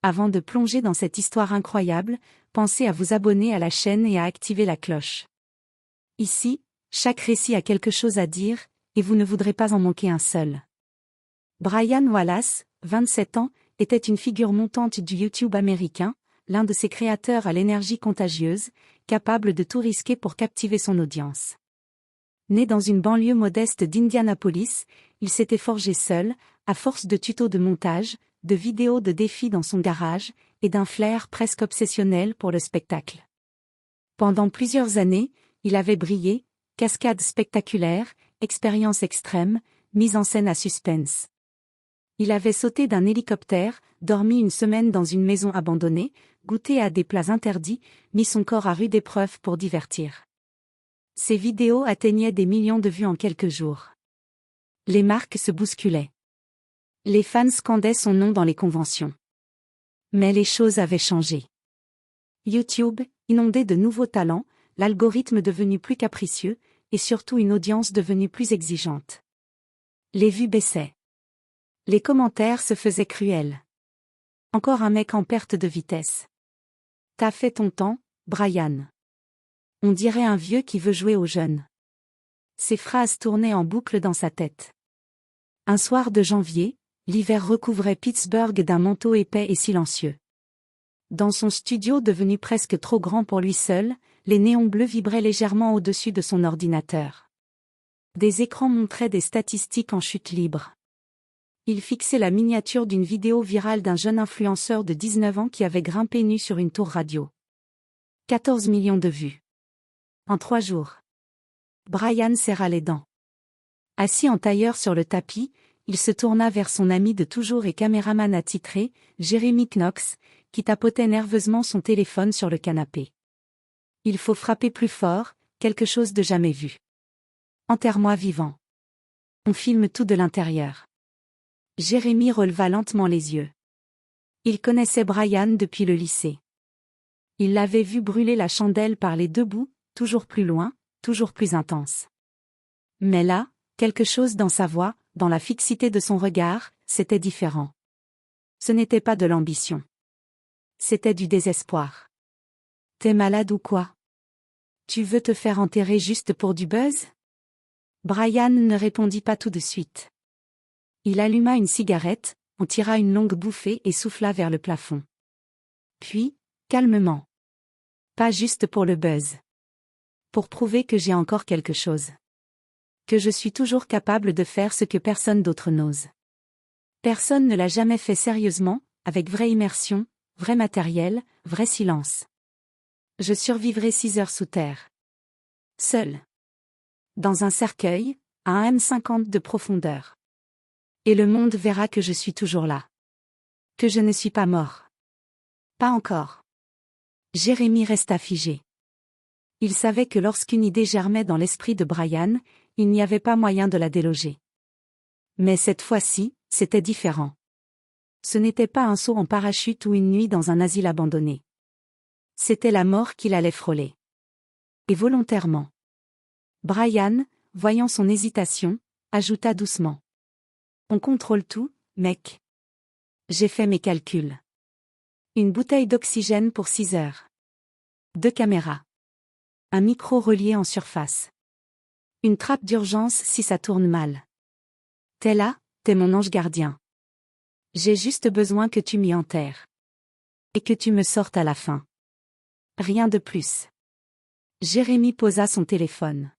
Avant de plonger dans cette histoire incroyable, pensez à vous abonner à la chaîne et à activer la cloche. Ici, chaque récit a quelque chose à dire, et vous ne voudrez pas en manquer un seul. Brian Wallace, 27 ans, était une figure montante du YouTube américain, l'un de ses créateurs à l'énergie contagieuse, capable de tout risquer pour captiver son audience. Né dans une banlieue modeste d'Indianapolis, il s'était forgé seul, à force de tutos de montage, de vidéos de défis dans son garage, et d'un flair presque obsessionnel pour le spectacle. Pendant plusieurs années, il avait brillé, cascades spectaculaires, expériences extrêmes, mise en scène à suspense. Il avait sauté d'un hélicoptère, dormi une semaine dans une maison abandonnée, goûté à des plats interdits, mis son corps à rude épreuve pour divertir. Ses vidéos atteignaient des millions de vues en quelques jours. Les marques se bousculaient. Les fans scandaient son nom dans les conventions. Mais les choses avaient changé. YouTube, inondé de nouveaux talents, l'algorithme devenu plus capricieux, et surtout une audience devenue plus exigeante. Les vues baissaient. Les commentaires se faisaient cruels. Encore un mec en perte de vitesse. T'as fait ton temps, Brian. On dirait un vieux qui veut jouer aux jeunes. Ces phrases tournaient en boucle dans sa tête. Un soir de janvier, l'hiver recouvrait Pittsburgh d'un manteau épais et silencieux. Dans son studio devenu presque trop grand pour lui seul, les néons bleus vibraient légèrement au-dessus de son ordinateur. Des écrans montraient des statistiques en chute libre. Il fixait la miniature d'une vidéo virale d'un jeune influenceur de 19 ans qui avait grimpé nu sur une tour radio. 14 millions de vues. En 3 jours. Brian serra les dents. Assis en tailleur sur le tapis, il se tourna vers son ami de toujours et caméraman attitré, Jeremy Knox, qui tapotait nerveusement son téléphone sur le canapé. Il faut frapper plus fort, quelque chose de jamais vu. Enterre-moi vivant. On filme tout de l'intérieur. Jérémy releva lentement les yeux. Il connaissait Brian depuis le lycée. Il l'avait vu brûler la chandelle par les deux bouts, toujours plus loin, toujours plus intense. Mais là, quelque chose dans sa voix, dans la fixité de son regard, c'était différent. Ce n'était pas de l'ambition. C'était du désespoir. T'es malade ou quoi? Tu veux te faire enterrer juste pour du buzz? Brian ne répondit pas tout de suite. Il alluma une cigarette, en tira une longue bouffée et souffla vers le plafond. Puis, calmement. Pas juste pour le buzz. Pour prouver que j'ai encore quelque chose. Que je suis toujours capable de faire ce que personne d'autre n'ose. Personne ne l'a jamais fait sérieusement, avec vraie immersion, vrai matériel, vrai silence. Je survivrai 6 heures sous terre. Seul. Dans un cercueil, à 1,50 m de profondeur. Et le monde verra que je suis toujours là. Que je ne suis pas mort. Pas encore. Jérémy resta figé. Il savait que lorsqu'une idée germait dans l'esprit de Brian, il n'y avait pas moyen de la déloger. Mais cette fois-ci, c'était différent. Ce n'était pas un saut en parachute ou une nuit dans un asile abandonné. C'était la mort qu'il allait frôler. Et volontairement. Brian, voyant son hésitation, ajouta doucement. On contrôle tout, mec. J'ai fait mes calculs. Une bouteille d'oxygène pour 6 heures. 2 caméras. Un micro relié en surface. Une trappe d'urgence si ça tourne mal. T'es là, t'es mon ange gardien. J'ai juste besoin que tu m'y enterres. Et que tu me sortes à la fin. Rien de plus. Jérémy posa son téléphone.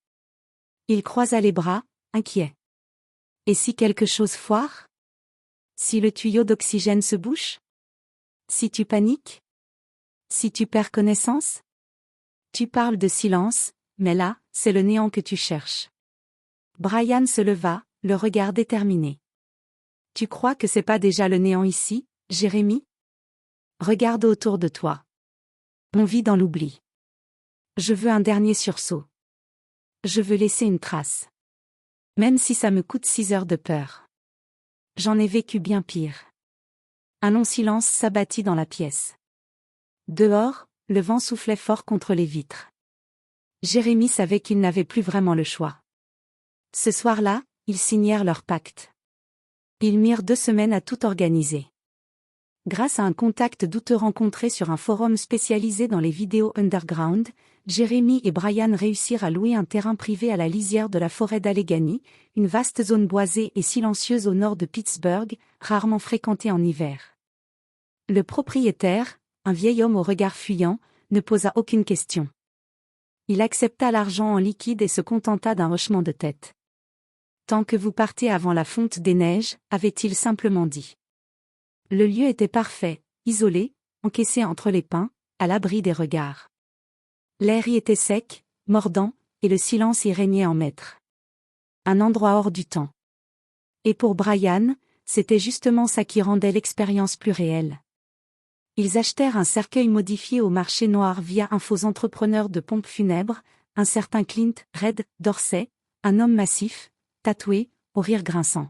Il croisa les bras, inquiet. Et si quelque chose foire? Si le tuyau d'oxygène se bouche? Si tu paniques? Si tu perds connaissance? Tu parles de silence, mais là, c'est le néant que tu cherches. Brian se leva, le regard déterminé. Tu crois que c'est pas déjà le néant ici, Jérémy? Regarde autour de toi. On vit dans l'oubli. Je veux un dernier sursaut. Je veux laisser une trace. Même si ça me coûte 6 heures de peur. J'en ai vécu bien pire. Un long silence s'abattit dans la pièce. Dehors, le vent soufflait fort contre les vitres. Jérémy savait qu'ils n'avaient plus vraiment le choix. Ce soir-là, ils signèrent leur pacte. Ils mirent 2 semaines à tout organiser. Grâce à un contact douteux rencontré sur un forum spécialisé dans les vidéos underground, Jeremy et Brian réussirent à louer un terrain privé à la lisière de la forêt d'Allegheny, une vaste zone boisée et silencieuse au nord de Pittsburgh, rarement fréquentée en hiver. Le propriétaire, un vieil homme au regard fuyant, ne posa aucune question. Il accepta l'argent en liquide et se contenta d'un hochement de tête. « Tant que vous partez avant la fonte des neiges », avait-il simplement dit. Le lieu était parfait, isolé, encaissé entre les pins, à l'abri des regards. L'air y était sec, mordant, et le silence y régnait en maître. Un endroit hors du temps. Et pour Brian, c'était justement ça qui rendait l'expérience plus réelle. Ils achetèrent un cercueil modifié au marché noir via un faux entrepreneur de pompes funèbres, un certain Clint Red Dorsey, un homme massif, tatoué, au rire grinçant.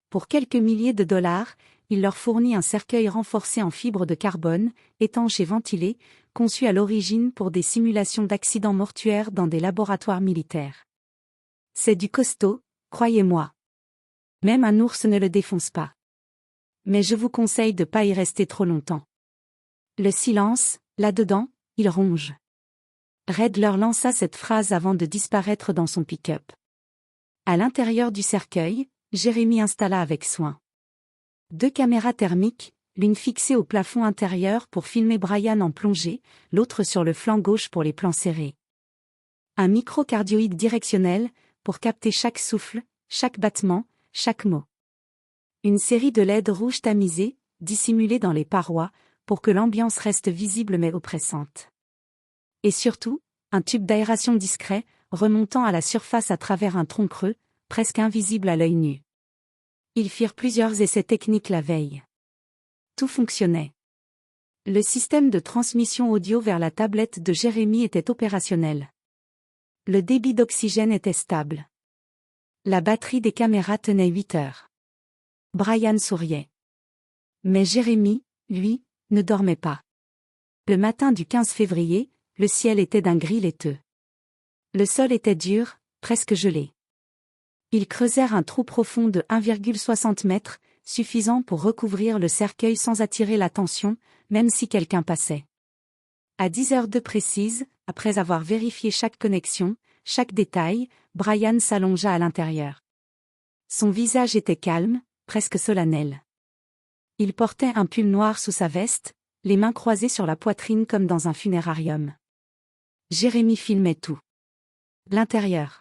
Pour quelques milliers de dollars, il leur fournit un cercueil renforcé en fibre de carbone, étanche et ventilé, conçu à l'origine pour des simulations d'accidents mortuaires dans des laboratoires militaires. C'est du costaud, croyez-moi. Même un ours ne le défonce pas. Mais je vous conseille de pas y rester trop longtemps. Le silence, là-dedans, il ronge. Red leur lança cette phrase avant de disparaître dans son pick-up. À l'intérieur du cercueil, Jeremy installa avec soin 2 caméras thermiques, l'une fixée au plafond intérieur pour filmer Brian en plongée, l'autre sur le flanc gauche pour les plans serrés. Un micro-cardioïde directionnel, pour capter chaque souffle, chaque battement, chaque mot. Une série de LED rouges tamisées, dissimulées dans les parois, pour que l'ambiance reste visible mais oppressante. Et surtout, un tube d'aération discret, remontant à la surface à travers un tronc creux, presque invisible à l'œil nu. Ils firent plusieurs essais techniques la veille. Tout fonctionnait. Le système de transmission audio vers la tablette de Jeremy était opérationnel. Le débit d'oxygène était stable. La batterie des caméras tenait 8 heures. Brian souriait. Mais Jeremy, lui, ne dormait pas. Le matin du 15 février, le ciel était d'un gris laiteux. Le sol était dur, presque gelé. Ils creusèrent un trou profond de 1,60 m, suffisant pour recouvrir le cercueil sans attirer l'attention, même si quelqu'un passait. À 10h02 précises, après avoir vérifié chaque connexion, chaque détail, Brian s'allongea à l'intérieur. Son visage était calme, presque solennel. Il portait un pull noir sous sa veste, les mains croisées sur la poitrine comme dans un funérarium. Jeremy filmait tout. L'intérieur.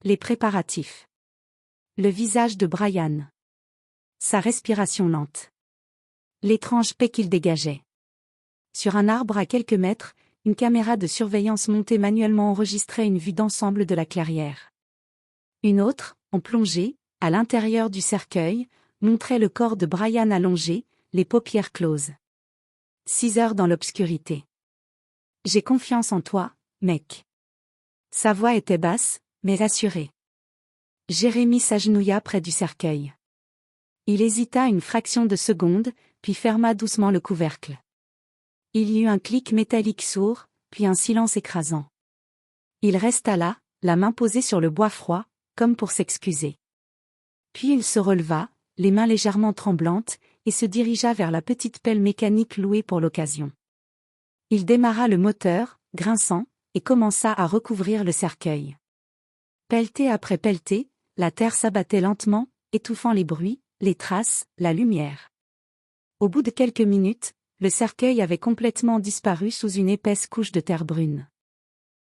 Les préparatifs. Le visage de Brian. Sa respiration lente. L'étrange paix qu'il dégageait. Sur un arbre à quelques mètres, une caméra de surveillance montée manuellement enregistrait une vue d'ensemble de la clairière. Une autre, en plongée, à l'intérieur du cercueil, montrait le corps de Brian allongé, les paupières closes. 6 heures dans l'obscurité. « J'ai confiance en toi, mec. » Sa voix était basse, mais assurée. Jeremy s'agenouilla près du cercueil. Il hésita une fraction de seconde, puis ferma doucement le couvercle. Il y eut un clic métallique sourd, puis un silence écrasant. Il resta là, la main posée sur le bois froid, comme pour s'excuser. Puis il se releva, les mains légèrement tremblantes, et se dirigea vers la petite pelle mécanique louée pour l'occasion. Il démarra le moteur, grinçant, et commença à recouvrir le cercueil. Pelletée après pelletée, la terre s'abattait lentement, étouffant les bruits, les traces, la lumière. Au bout de quelques minutes, le cercueil avait complètement disparu sous une épaisse couche de terre brune.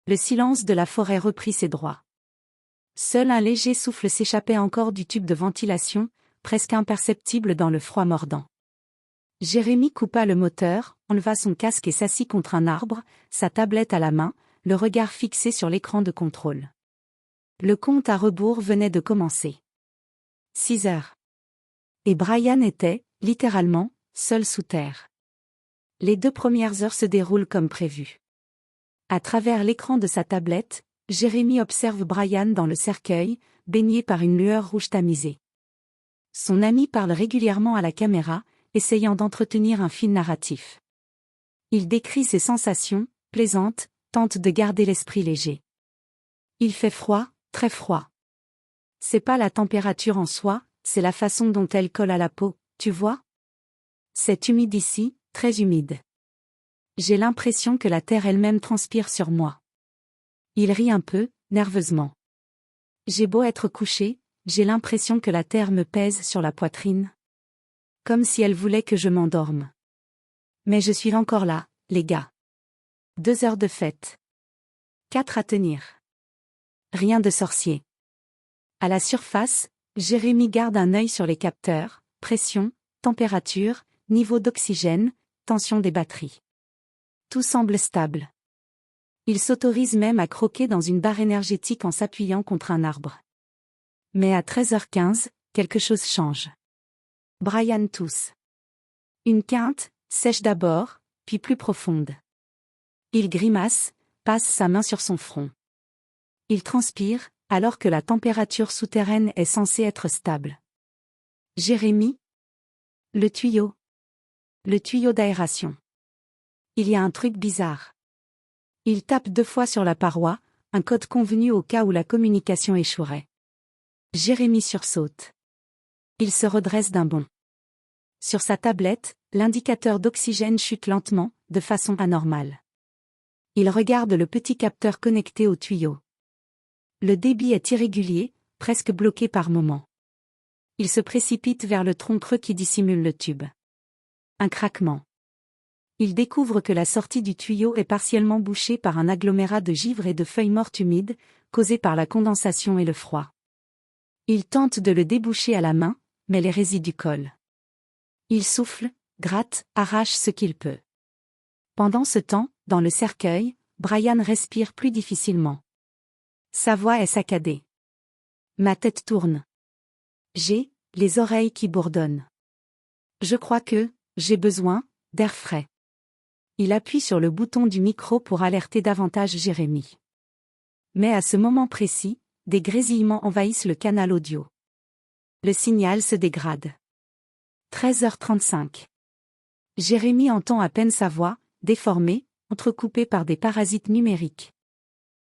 Le silence de la forêt reprit ses droits. Seul un léger souffle s'échappait encore du tube de ventilation, presque imperceptible dans le froid mordant. Jeremy coupa le moteur, enleva son casque et s'assit contre un arbre, sa tablette à la main, le regard fixé sur l'écran de contrôle. Le compte à rebours venait de commencer. 6 heures. Et Brian était, littéralement, seul sous terre. Les 2 premières heures se déroulent comme prévu. À travers l'écran de sa tablette, Jeremy observe Brian dans le cercueil, baigné par une lueur rouge tamisée. Son ami parle régulièrement à la caméra, essayant d'entretenir un fil narratif. Il décrit ses sensations, plaisante, tente de garder l'esprit léger. Il fait froid, très froid. C'est pas la température en soi, c'est la façon dont elle colle à la peau, tu vois? C'est humide ici, très humide. J'ai l'impression que la terre elle-même transpire sur moi. Il rit un peu, nerveusement. J'ai beau être couché, j'ai l'impression que la terre me pèse sur la poitrine. Comme si elle voulait que je m'endorme. Mais je suis encore là, les gars. 2 heures de fête. 4 à tenir. Rien de sorcier. À la surface, Jérémy garde un œil sur les capteurs, pression, température, niveau d'oxygène, tension des batteries. Tout semble stable. Il s'autorise même à croquer dans une barre énergétique en s'appuyant contre un arbre. Mais à 13h15, quelque chose change. Brian tousse. Une quinte, sèche d'abord, puis plus profonde. Il grimace, passe sa main sur son front. Il transpire, alors que la température souterraine est censée être stable. Jérémy? Le tuyau. Le tuyau d'aération. Il y a un truc bizarre. Il tape 2 fois sur la paroi, un code convenu au cas où la communication échouerait. Jérémy sursaute. Il se redresse d'un bond. Sur sa tablette, l'indicateur d'oxygène chute lentement, de façon anormale. Il regarde le petit capteur connecté au tuyau. Le débit est irrégulier, presque bloqué par moments. Il se précipite vers le tronc creux qui dissimule le tube. Un craquement. Il découvre que la sortie du tuyau est partiellement bouchée par un agglomérat de givre et de feuilles mortes humides, causées par la condensation et le froid. Il tente de le déboucher à la main, mais les résidus collent. Il souffle, gratte, arrache ce qu'il peut. Pendant ce temps, dans le cercueil, Brian respire plus difficilement. Sa voix est saccadée. Ma tête tourne. J'ai les oreilles qui bourdonnent. Je crois que j'ai besoin d'air frais. Il appuie sur le bouton du micro pour alerter davantage Jérémy. Mais à ce moment précis, des grésillements envahissent le canal audio. Le signal se dégrade. 13h35. Jérémy entend à peine sa voix, déformée, entrecoupée par des parasites numériques.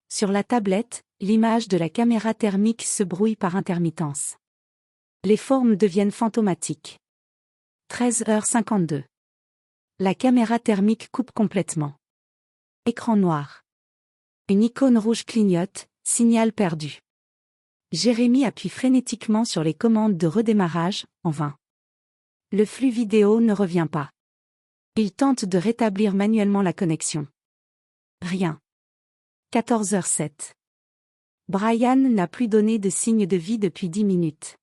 Sur la tablette, l'image de la caméra thermique se brouille par intermittence. Les formes deviennent fantomatiques. 13h52. La caméra thermique coupe complètement. Écran noir. Une icône rouge clignote, signal perdu. Jérémy appuie frénétiquement sur les commandes de redémarrage, en vain. Le flux vidéo ne revient pas. Il tente de rétablir manuellement la connexion. Rien. 14h07. Brian n'a plus donné de signe de vie depuis 10 minutes.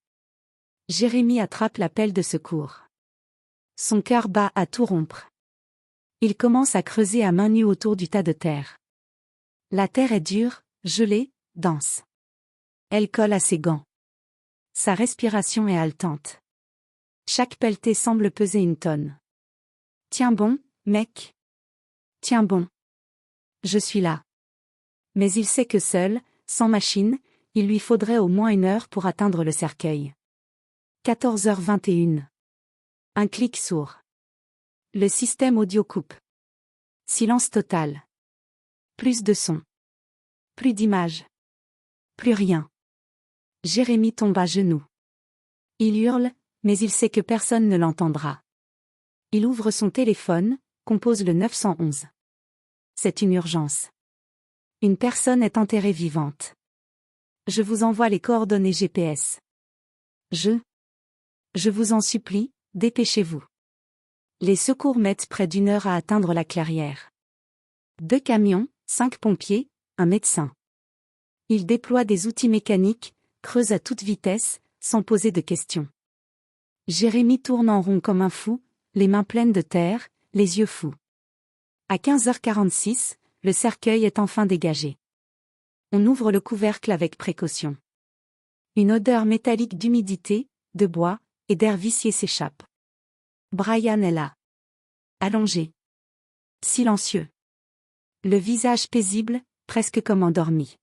Jérémy attrape l'appel de secours. Son cœur bat à tout rompre. Il commence à creuser à main nue autour du tas de terre. La terre est dure, gelée, dense. Elle colle à ses gants. Sa respiration est haletante. Chaque pelletée semble peser une tonne. Tiens bon, mec. Tiens bon. Je suis là. Mais il sait que seul, sans machine, il lui faudrait au moins 1 heure pour atteindre le cercueil. 14h21. Un clic sourd. Le système audio coupe. Silence total. Plus de son. Plus d'images. Plus rien. Jérémy tombe à genoux. Il hurle, mais il sait que personne ne l'entendra. Il ouvre son téléphone, compose le 911. C'est une urgence. Une personne est enterrée vivante. Je vous envoie les coordonnées GPS. Je vous en supplie, dépêchez-vous. Les secours mettent près d'1 heure à atteindre la clairière. 2 camions, 5 pompiers, un médecin. Ils déploient des outils mécaniques, creusent à toute vitesse, sans poser de questions. Jérémy tourne en rond comme un fou, les mains pleines de terre, les yeux fous. À 15h46, le cercueil est enfin dégagé. On ouvre le couvercle avec précaution. Une odeur métallique d'humidité, de bois et d'air vicié s'échappe. Brian est là. Allongé. Silencieux. Le visage paisible, presque comme endormi.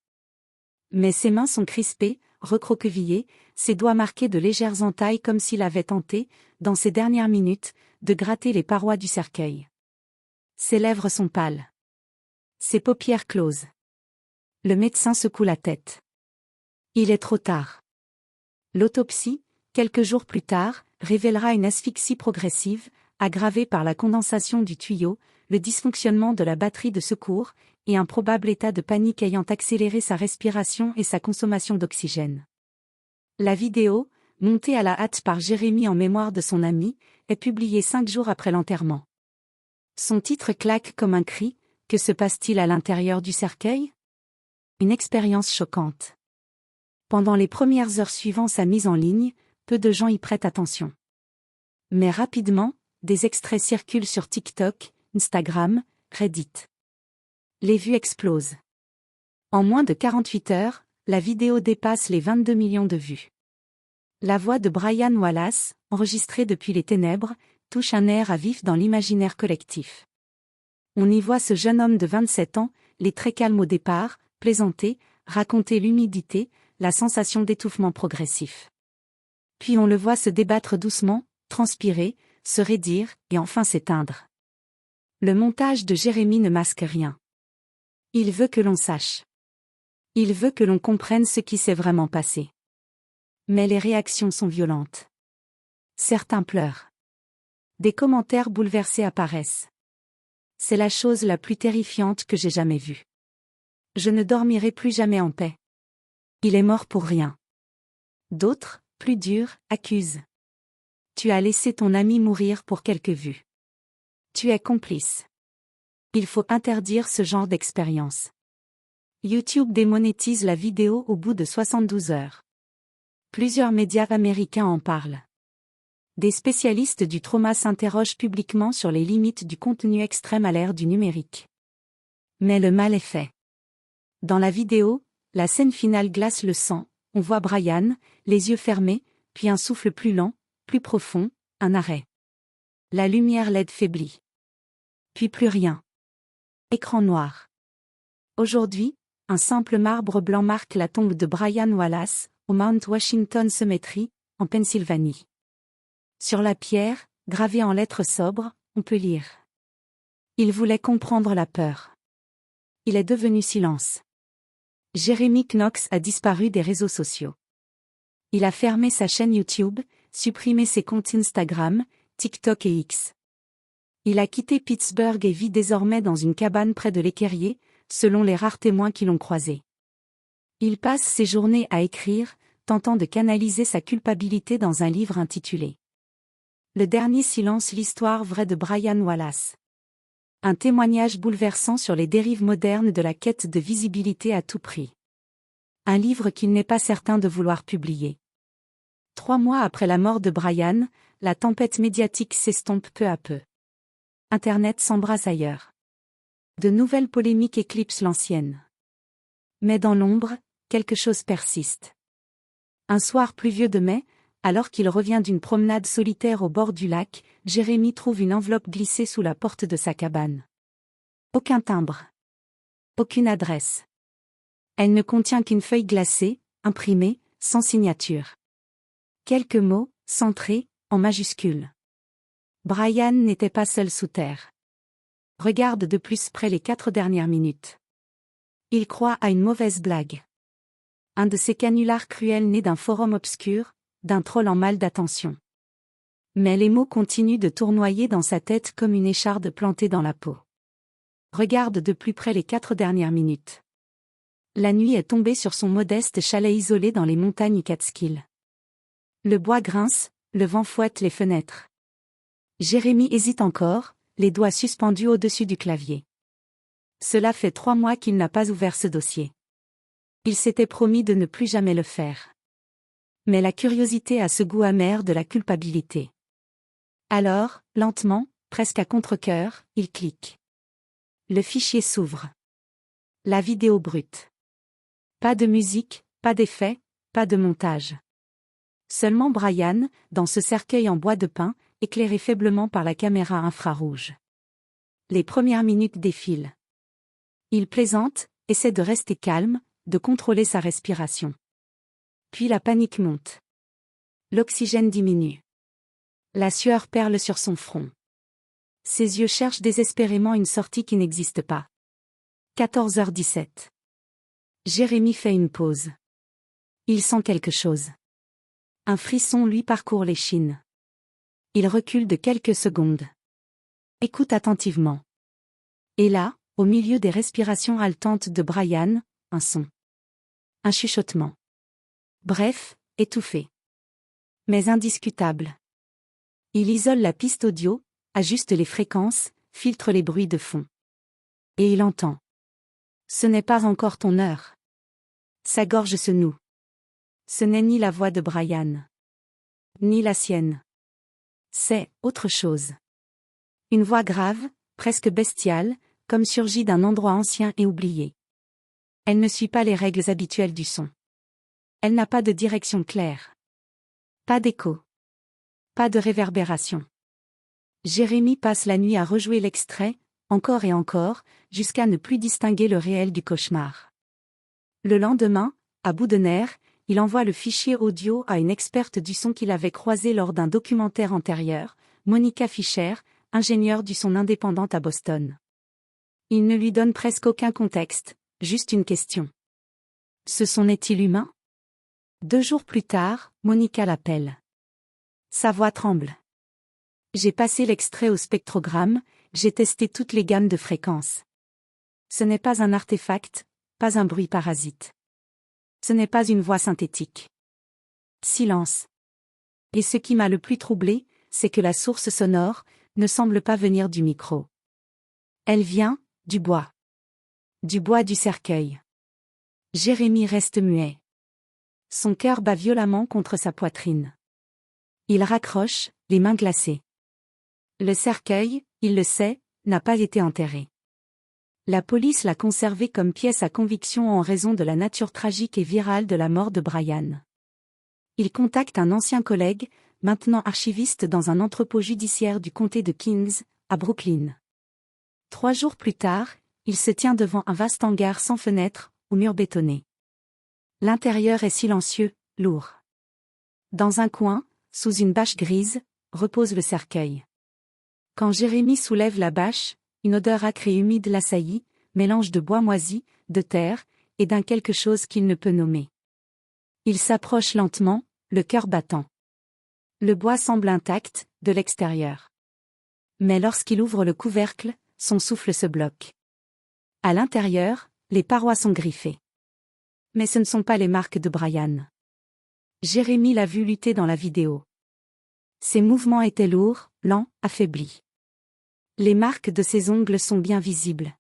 Mais ses mains sont crispées, recroquevillées, ses doigts marqués de légères entailles comme s'il avait tenté, dans ses dernières minutes, de gratter les parois du cercueil. Ses lèvres sont pâles. Ses paupières closes. Le médecin secoue la tête. Il est trop tard. L'autopsie, quelques jours plus tard, révélera une asphyxie progressive, aggravé par la condensation du tuyau, le dysfonctionnement de la batterie de secours, et un probable état de panique ayant accéléré sa respiration et sa consommation d'oxygène. La vidéo, montée à la hâte par Jérémy en mémoire de son ami, est publiée 5 jours après l'enterrement. Son titre claque comme un cri. Que se passe-t-il à l'intérieur du cercueil? Une expérience choquante. Pendant les premières heures suivant sa mise en ligne, peu de gens y prêtent attention. Mais rapidement, des extraits circulent sur TikTok, Instagram, Reddit. Les vues explosent. En moins de 48 heures, la vidéo dépasse les 22 millions de vues. La voix de Brian Wallace, enregistrée depuis les ténèbres, touche un air à vif dans l'imaginaire collectif. On y voit ce jeune homme de 27 ans, les traits calmes au départ, plaisanter, raconter l'humidité, la sensation d'étouffement progressif. Puis on le voit se débattre doucement, transpirer, se raidir, et enfin s'éteindre. Le montage de Jérémy ne masque rien. Il veut que l'on sache. Il veut que l'on comprenne ce qui s'est vraiment passé. Mais les réactions sont violentes. Certains pleurent. Des commentaires bouleversés apparaissent. C'est la chose la plus terrifiante que j'ai jamais vue. Je ne dormirai plus jamais en paix. Il est mort pour rien. D'autres, plus durs, accusent. Tu as laissé ton ami mourir pour quelques vues. Tu es complice. Il faut interdire ce genre d'expérience. YouTube démonétise la vidéo au bout de 72 heures. Plusieurs médias américains en parlent. Des spécialistes du trauma s'interrogent publiquement sur les limites du contenu extrême à l'ère du numérique. Mais le mal est fait. Dans la vidéo, la scène finale glace le sang, on voit Brian, les yeux fermés, puis un souffle plus lent, plus profond, un arrêt. La lumière LED faiblit. Puis plus rien. Écran noir. Aujourd'hui, un simple marbre blanc marque la tombe de Brian Wallace, au Mount Washington Cemetery, en Pennsylvanie. Sur la pierre, gravée en lettres sobres, on peut lire. Il voulait comprendre la peur. Il est devenu silence. Jérémy Knox a disparu des réseaux sociaux. Il a fermé sa chaîne YouTube, supprimé ses comptes Instagram, TikTok et X. Il a quitté Pittsburgh et vit désormais dans une cabane près de l'Équerrier, selon les rares témoins qui l'ont croisé. Il passe ses journées à écrire, tentant de canaliser sa culpabilité dans un livre intitulé Le dernier silence, l'histoire vraie de Brian Wallace. Un témoignage bouleversant sur les dérives modernes de la quête de visibilité à tout prix. Un livre qu'il n'est pas certain de vouloir publier. 3 mois après la mort de Brian, la tempête médiatique s'estompe peu à peu. Internet s'embrase ailleurs. De nouvelles polémiques éclipsent l'ancienne. Mais dans l'ombre, quelque chose persiste. Un soir pluvieux de mai, alors qu'il revient d'une promenade solitaire au bord du lac, Jérémy trouve une enveloppe glissée sous la porte de sa cabane. Aucun timbre. Aucune adresse. Elle ne contient qu'une feuille glacée, imprimée, sans signature. Quelques mots, centrés, en majuscules. Brian n'était pas seul sous terre. Regarde de plus près les 4 dernières minutes. Il croit à une mauvaise blague. Un de ces canulars cruels nés d'un forum obscur, d'un troll en mal d'attention. Mais les mots continuent de tournoyer dans sa tête comme une écharde plantée dans la peau. Regarde de plus près les 4 dernières minutes. La nuit est tombée sur son modeste chalet isolé dans les montagnes Catskills. Le bois grince, le vent fouette les fenêtres. Jérémy hésite encore, les doigts suspendus au-dessus du clavier. Cela fait 3 mois qu'il n'a pas ouvert ce dossier. Il s'était promis de ne plus jamais le faire. Mais la curiosité a ce goût amer de la culpabilité. Alors, lentement, presque à contre-cœur, il clique. Le fichier s'ouvre. La vidéo brute. Pas de musique, pas d'effet, pas de montage. Seulement Brian, dans ce cercueil en bois de pin, éclairé faiblement par la caméra infrarouge. Les premières minutes défilent. Il plaisante, essaie de rester calme, de contrôler sa respiration. Puis la panique monte. L'oxygène diminue. La sueur perle sur son front. Ses yeux cherchent désespérément une sortie qui n'existe pas. 14h17. Jérémy fait une pause. Il sent quelque chose. Un frisson lui parcourt l'échine. Il recule de quelques secondes. Écoute attentivement. Et là, au milieu des respirations haletantes de Brian, un son. Un chuchotement. Bref, étouffé. Mais indiscutable. Il isole la piste audio, ajuste les fréquences, filtre les bruits de fond. Et il entend. Ce n'est pas encore ton heure. Sa gorge se noue. Ce n'est ni la voix de Brian. Ni la sienne. C'est autre chose. Une voix grave, presque bestiale, comme surgie d'un endroit ancien et oublié. Elle ne suit pas les règles habituelles du son. Elle n'a pas de direction claire. Pas d'écho. Pas de réverbération. Jérémy passe la nuit à rejouer l'extrait, encore et encore, jusqu'à ne plus distinguer le réel du cauchemar. Le lendemain, à bout de nerfs, il envoie le fichier audio à une experte du son qu'il avait croisée lors d'un documentaire antérieur, Monica Fischer, ingénieure du son indépendante à Boston. Il ne lui donne presque aucun contexte, juste une question. Ce son est-il humain? 2 jours plus tard, Monica l'appelle. Sa voix tremble. J'ai passé l'extrait au spectrogramme, j'ai testé toutes les gammes de fréquences. Ce n'est pas un artefact, pas un bruit parasite. Ce n'est pas une voix synthétique. Silence. Et ce qui m'a le plus troublé, c'est que la source sonore ne semble pas venir du micro. Elle vient du bois. Du bois du cercueil. Jérémy reste muet. Son cœur bat violemment contre sa poitrine. Il raccroche, les mains glacées. Le cercueil, il le sait, n'a pas été enterré. La police l'a conservé comme pièce à conviction en raison de la nature tragique et virale de la mort de Brian. Il contacte un ancien collègue, maintenant archiviste dans un entrepôt judiciaire du comté de Kings, à Brooklyn. 3 jours plus tard, il se tient devant un vaste hangar sans fenêtre, aux murs bétonnés. L'intérieur est silencieux, lourd. Dans un coin, sous une bâche grise, repose le cercueil. Quand Jérémy soulève la bâche, une odeur âcre et humide l'assaillit, mélange de bois moisi, de terre, et d'un quelque chose qu'il ne peut nommer. Il s'approche lentement, le cœur battant. Le bois semble intact, de l'extérieur. Mais lorsqu'il ouvre le couvercle, son souffle se bloque. À l'intérieur, les parois sont griffées. Mais ce ne sont pas les marques de Brian. Jérémy l'a vu lutter dans la vidéo. Ses mouvements étaient lourds, lents, affaiblis. Les marques de ses ongles sont bien visibles.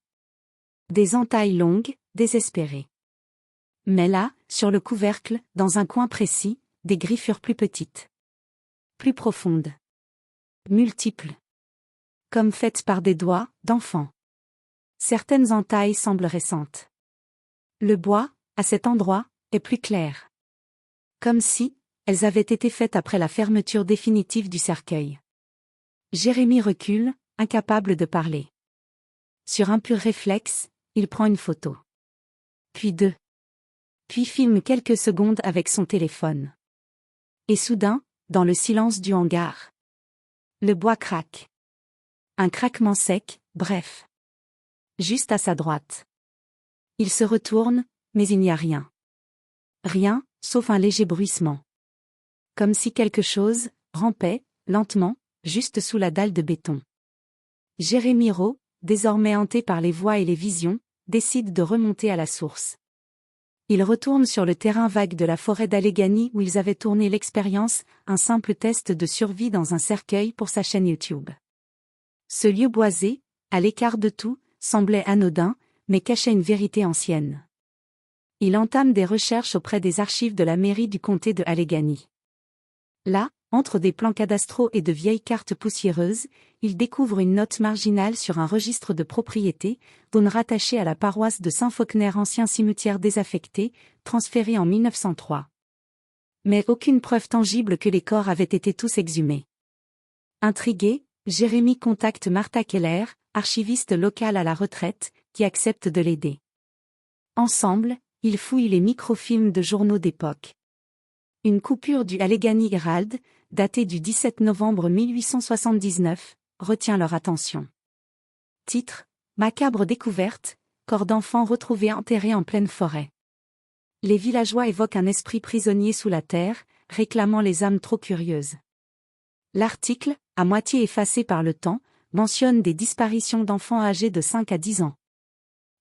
Des entailles longues, désespérées. Mais là, sur le couvercle, dans un coin précis, des griffures plus petites. Plus profondes. Multiples. Comme faites par des doigts d'enfant. Certaines entailles semblent récentes. Le bois, à cet endroit, est plus clair. Comme si, elles avaient été faites après la fermeture définitive du cercueil. Jérémy recule, incapable de parler. Sur un pur réflexe, il prend une photo. Puis 2. Puis filme quelques secondes avec son téléphone. Et soudain, dans le silence du hangar, le bois craque. Un craquement sec, bref. Juste à sa droite. Il se retourne, mais il n'y a rien. Rien, sauf un léger bruissement. Comme si quelque chose rampait, lentement, juste sous la dalle de béton. Jérémy Rowe, désormais hanté par les voix et les visions, décide de remonter à la source. Il retourne sur le terrain vague de la forêt d'Allegheny où ils avaient tourné l'expérience, un simple test de survie dans un cercueil pour sa chaîne YouTube. Ce lieu boisé, à l'écart de tout, semblait anodin, mais cachait une vérité ancienne. Il entame des recherches auprès des archives de la mairie du comté de Allegheny. Là, entre des plans cadastraux et de vieilles cartes poussiéreuses, il découvre une note marginale sur un registre de propriété, zone rattachée à la paroisse de Saint-Faulkner, ancien cimetière désaffecté, transféré en 1903. Mais aucune preuve tangible que les corps avaient été tous exhumés. Intrigué, Jérémy contacte Martha Keller, archiviste locale à la retraite, qui accepte de l'aider. Ensemble, ils fouillent les microfilms de journaux d'époque. Une coupure du Allegheny Herald, datée du 17 novembre 1879, retient leur attention. Titre: Macabre découverte, corps d'enfant retrouvé enterré en pleine forêt. Les villageois évoquent un esprit prisonnier sous la terre, réclamant les âmes trop curieuses. L'article, à moitié effacées par le temps, mentionnent des disparitions d'enfants âgés de 5 à 10 ans.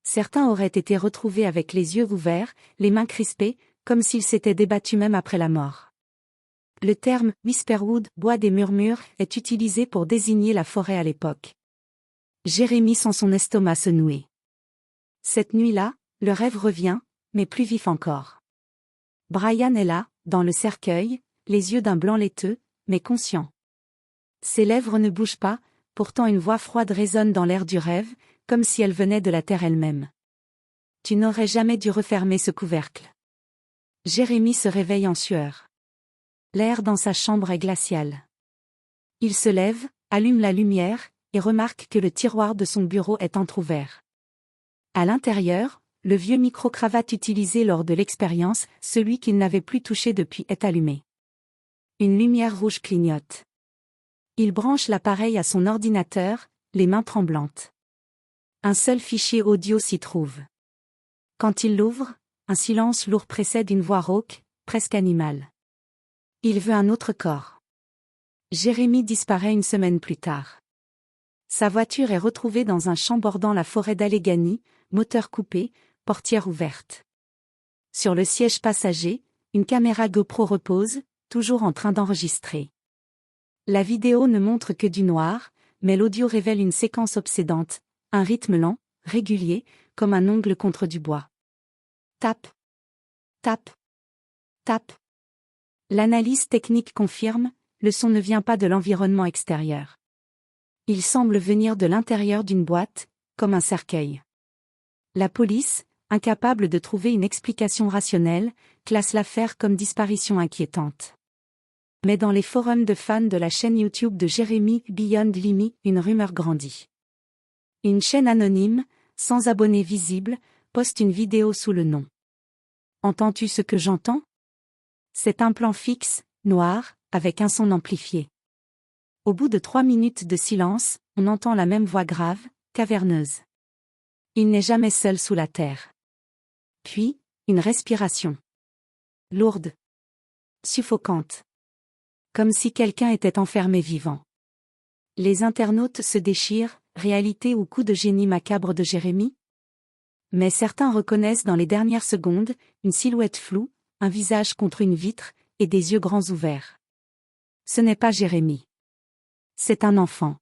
Certains auraient été retrouvés avec les yeux ouverts, les mains crispées, comme s'ils s'étaient débattus même après la mort. Le terme « Whisperwood », bois des murmures, est utilisé pour désigner la forêt à l'époque. Jérémie sent son estomac se nouer. Cette nuit-là, le rêve revient, mais plus vif encore. Brian est là, dans le cercueil, les yeux d'un blanc laiteux, mais conscient. Ses lèvres ne bougent pas, pourtant une voix froide résonne dans l'air du rêve, comme si elle venait de la terre elle-même. Tu n'aurais jamais dû refermer ce couvercle. Jérémie se réveille en sueur. L'air dans sa chambre est glacial. Il se lève, allume la lumière, et remarque que le tiroir de son bureau est entrouvert. À l'intérieur, le vieux micro-cravate utilisé lors de l'expérience, celui qu'il n'avait plus touché depuis, est allumé. Une lumière rouge clignote. Il branche l'appareil à son ordinateur, les mains tremblantes. Un seul fichier audio s'y trouve. Quand il l'ouvre, un silence lourd précède une voix rauque, presque animale. Il veut un autre corps. Jérémie disparaît une semaine plus tard. Sa voiture est retrouvée dans un champ bordant la forêt d'Alleghany, moteur coupé, portière ouverte. Sur le siège passager, une caméra GoPro repose, toujours en train d'enregistrer. La vidéo ne montre que du noir, mais l'audio révèle une séquence obsédante, un rythme lent, régulier, comme un ongle contre du bois. Tape. Tape. Tape. L'analyse technique confirme, le son ne vient pas de l'environnement extérieur. Il semble venir de l'intérieur d'une boîte, comme un cercueil. La police, incapable de trouver une explication rationnelle, classe l'affaire comme disparition inquiétante. Mais dans les forums de fans de la chaîne YouTube de Jérémie Beyond Limit, une rumeur grandit. Une chaîne anonyme, sans abonnés visibles, poste une vidéo sous le nom. Entends-tu ce que j'entends? C'est un plan fixe, noir, avec un son amplifié. Au bout de 3 minutes de silence, on entend la même voix grave, caverneuse. Il n'est jamais seul sous la terre. Puis, une respiration. Lourde. Suffocante. Comme si quelqu'un était enfermé vivant. Les internautes se déchirent, réalité ou coup de génie macabre de Jérémie? Mais certains reconnaissent dans les dernières secondes, une silhouette floue, un visage contre une vitre, et des yeux grands ouverts. Ce n'est pas Jérémie. C'est un enfant.